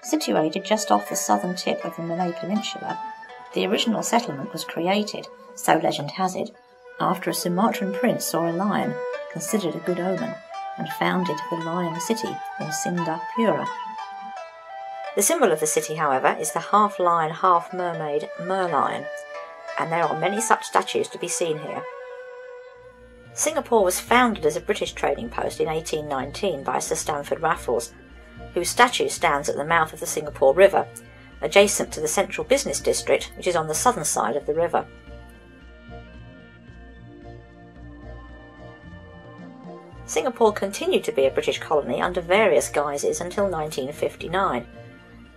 Situated just off the southern tip of the Malay Peninsula, the original settlement was created, so legend has it, after a Sumatran prince saw a lion, considered a good omen, and founded the Lion City, or Singapura. The symbol of the city, however, is the half-lion, half-mermaid Merlion, and there are many such statues to be seen here. Singapore was founded as a British trading post in 1819 by Sir Stamford Raffles, whose statue stands at the mouth of the Singapore River, adjacent to the central business district, which is on the southern side of the river. Singapore continued to be a British colony under various guises until 1959,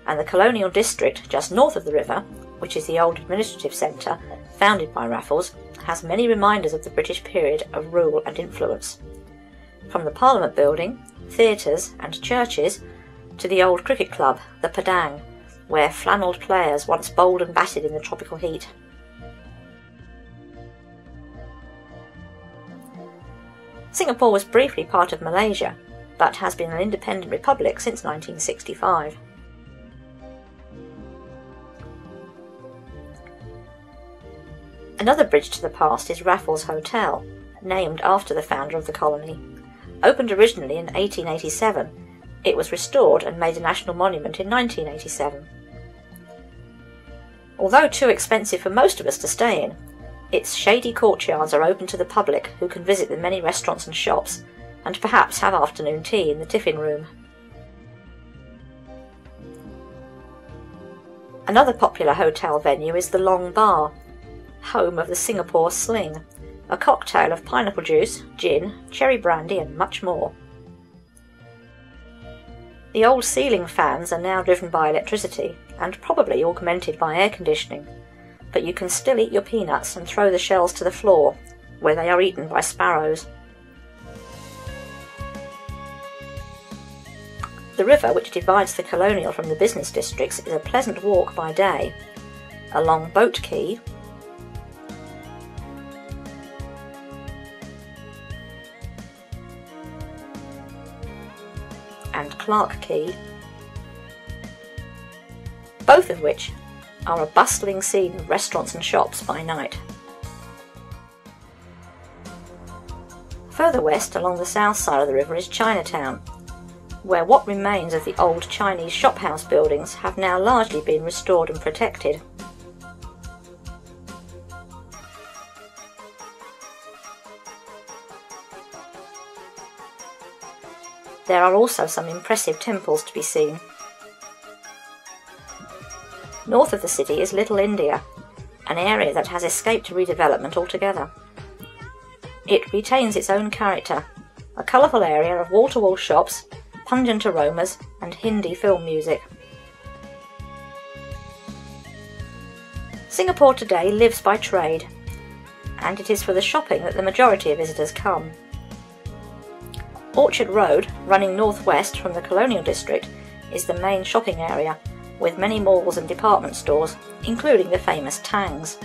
and the colonial district just north of the river, which is the old administrative centre founded by Raffles, has many reminders of the British period of rule and influence. From the Parliament building, theatres and churches, to the old cricket club, the Padang, where flannelled players once bowled and batted in the tropical heat. Singapore was briefly part of Malaysia, but has been an independent republic since 1965. Another bridge to the past is Raffles Hotel, named after the founder of the colony. Opened originally in 1887, it was restored and made a national monument in 1987. Although too expensive for most of us to stay in, its shady courtyards are open to the public, who can visit the many restaurants and shops, and perhaps have afternoon tea in the tiffin room. Another popular hotel venue is the Long Bar, home of the Singapore Sling, a cocktail of pineapple juice, gin, cherry brandy and much more. The old ceiling fans are now driven by electricity and probably augmented by air conditioning, but you can still eat your peanuts and throw the shells to the floor, where they are eaten by sparrows. The river which divides the colonial from the business districts is a pleasant walk by day, along Boat Quay, and Clark Quay, both of which are a bustling scene of restaurants and shops by night. Further west along the south side of the river is Chinatown, where what remains of the old Chinese shophouse buildings have now largely been restored and protected. There are also some impressive temples to be seen. North of the city is Little India, an area that has escaped redevelopment altogether. It retains its own character, a colourful area of wall-to-wall shops, pungent aromas and Hindi film music. Singapore today lives by trade, and it is for the shopping that the majority of visitors come. Orchard Road, running northwest from the colonial district, is the main shopping area, with many malls and department stores, including the famous Tangs,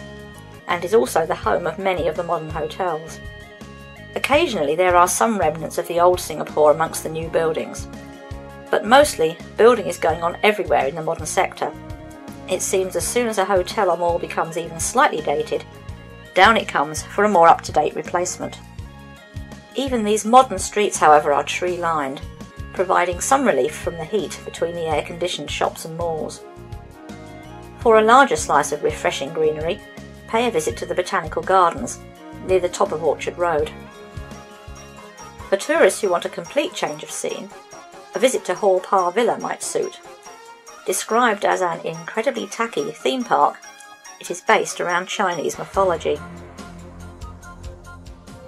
and is also the home of many of the modern hotels. Occasionally there are some remnants of the old Singapore amongst the new buildings, but mostly building is going on everywhere in the modern sector. It seems as soon as a hotel or mall becomes even slightly dated, down it comes for a more up-to-date replacement. Even these modern streets, however, are tree-lined, providing some relief from the heat between the air-conditioned shops and malls. For a larger slice of refreshing greenery, pay a visit to the Botanical Gardens, near the top of Orchard Road. For tourists who want a complete change of scene, a visit to Hall Par Villa might suit. Described as an incredibly tacky theme park, it is based around Chinese mythology.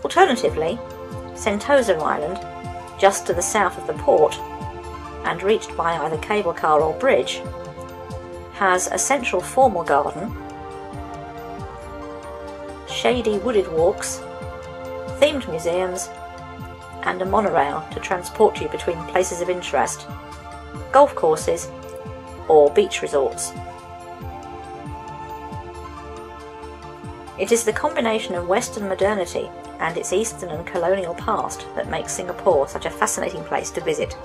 Alternatively, Sentosa Island, just to the south of the port, and reached by either cable car or bridge, has a central formal garden, shady wooded walks, themed museums, and a monorail to transport you between places of interest, golf courses, or beach resorts. It is the combination of Western modernity and its Eastern and colonial past that makes Singapore such a fascinating place to visit.